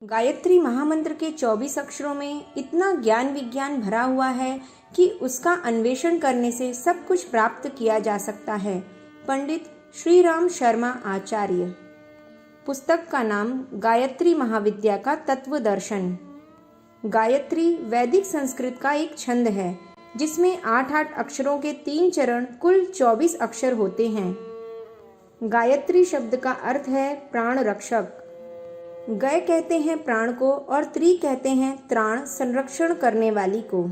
गायत्री महामंत्र के 24 अक्षरों में इतना ज्ञान विज्ञान भरा हुआ है कि उसका अन्वेषण करने से सब कुछ प्राप्त किया जा सकता है। पंडित श्री राम शर्मा आचार्य। पुस्तक का नाम गायत्री महाविद्या का तत्व दर्शन। गायत्री वैदिक संस्कृत का एक छंद है जिसमें 8-8 अक्षरों के 3 चरण कुल 24 अक्षर होते हैं। गायत्री शब्द का अर्थ है प्राण रक्षक। गय कहते हैं प्राण को और त्री कहते हैं त्राण संरक्षण करने वाली को।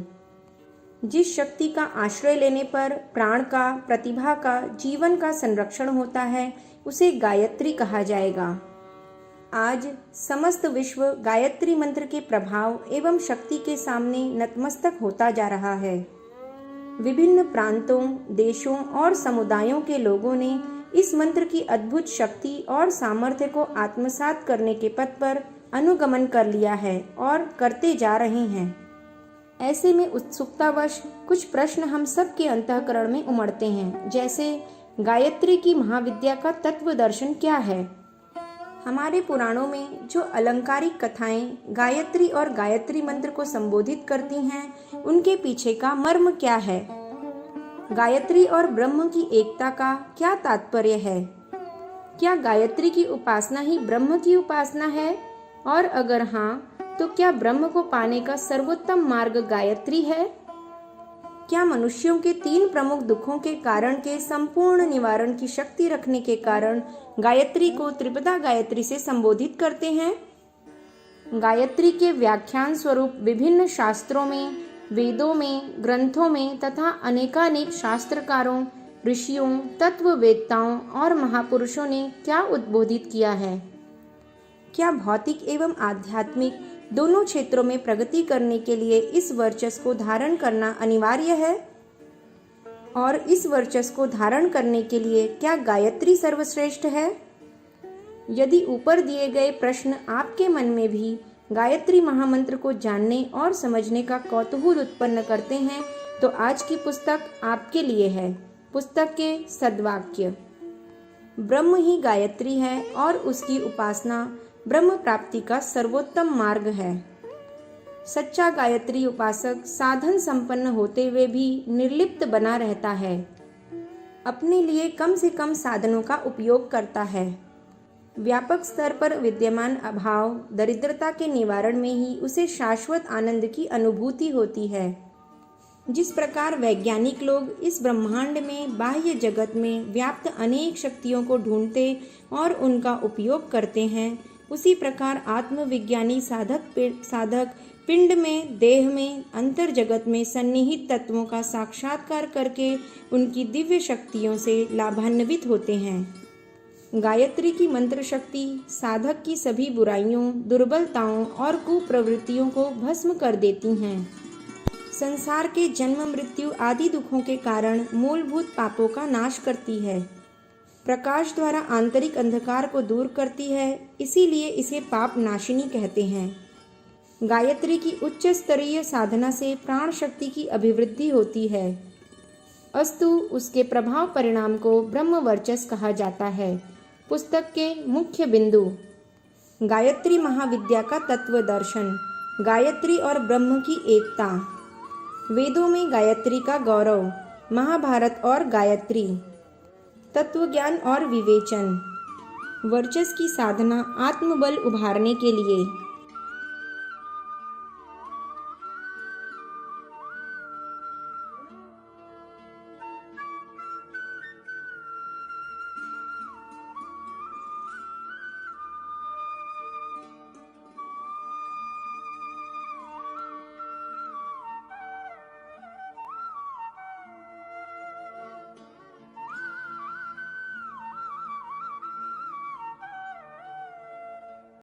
जिस शक्ति का आश्रय लेने पर प्राण का, प्रतिभा का, जीवन का संरक्षण होता है उसे गायत्री कहा जाएगा। आज समस्त विश्व गायत्री मंत्र के प्रभाव एवं शक्ति के सामने नतमस्तक होता जा रहा है। विभिन्न प्रांतों, देशों और समुदायों के लोगों ने इस मंत्र की अद्भुत शक्ति और सामर्थ्य को आत्मसात करने के पथ पर अनुगमन कर लिया है और करते जा रहे हैं। ऐसे में उत्सुकतावश कुछ प्रश्न हम सब के अंतःकरण में उमड़ते हैं, जैसे गायत्री की महाविद्या का तत्व दर्शन क्या है। हमारे पुराणों में जो अलंकारिक कथाएं गायत्री और गायत्री मंत्र को संबोधित करती हैं, उनके पीछे का मर्म क्या है? गायत्री और ब्रह्म की एकता का क्या तात्पर्य है? क्या गायत्री की उपासना ही ब्रह्म की उपासना है? और अगर हाँ, तो क्या ब्रह्म को पाने का सर्वोत्तम मार्ग गायत्री है? क्या मनुष्यों के 3 प्रमुख दुखों के कारण के संपूर्ण निवारण की शक्ति रखने के कारण गायत्री को त्रिपदा गायत्री से संबोधित करते हैं? गायत्री के व्याख्यान स्वरूप विभिन्न शास्त्रों में, वेदों में, ग्रंथों में तथा अनेकानेक शास्त्रकारों, ऋषियों, तत्ववेत्ताओं और महापुरुषों ने क्या उद्बोधित किया है? क्या भौतिक एवं आध्यात्मिक दोनों क्षेत्रों में प्रगति करने के लिए इस वर्चस्व को धारण करना अनिवार्य है? और इस वर्चस्व को धारण करने के लिए क्या गायत्री सर्वश्रेष्ठ है? यदि ऊपर दिए गए प्रश्न आपके मन में भी गायत्री महामंत्र को जानने और समझने का कौतूहल उत्पन्न करते हैं, तो आज की पुस्तक आपके लिए है। पुस्तक के सद्वाक्य। ब्रह्म ही गायत्री है और उसकी उपासना ब्रह्म प्राप्ति का सर्वोत्तम मार्ग है। सच्चा गायत्री उपासक साधन संपन्न होते हुए भी निर्लिप्त बना रहता है। अपने लिए कम से कम साधनों का उपयोग करता है। व्यापक स्तर पर विद्यमान अभाव, दरिद्रता के निवारण में ही उसे शाश्वत आनंद की अनुभूति होती है। जिस प्रकार वैज्ञानिक लोग इस ब्रह्मांड में, बाह्य जगत में व्याप्त अनेक शक्तियों को ढूंढते और उनका उपयोग करते हैं, उसी प्रकार आत्मविज्ञानी साधक पिंड में, देह में, अंतर जगत में सन्निहित तत्वों का साक्षात्कार करके उनकी दिव्य शक्तियों से लाभान्वित होते हैं। गायत्री की मंत्र शक्ति साधक की सभी बुराइयों, दुर्बलताओं और कुप्रवृत्तियों को भस्म कर देती हैं। संसार के जन्म, मृत्यु आदि दुखों के कारण मूलभूत पापों का नाश करती है। प्रकाश द्वारा आंतरिक अंधकार को दूर करती है, इसीलिए इसे पाप नाशिनी कहते हैं। गायत्री की उच्च स्तरीय साधना से प्राण शक्ति की अभिवृद्धि होती है, अस्तु उसके प्रभाव परिणाम को ब्रह्म वर्चस्व कहा जाता है। पुस्तक के मुख्य बिंदु। गायत्री महाविद्या का तत्व दर्शन। गायत्री और ब्रह्म की एकता। वेदों में गायत्री का गौरव। महाभारत और गायत्री। तत्वज्ञान और विवेचन। वर्चस्व की साधना आत्मबल उभारने के लिए।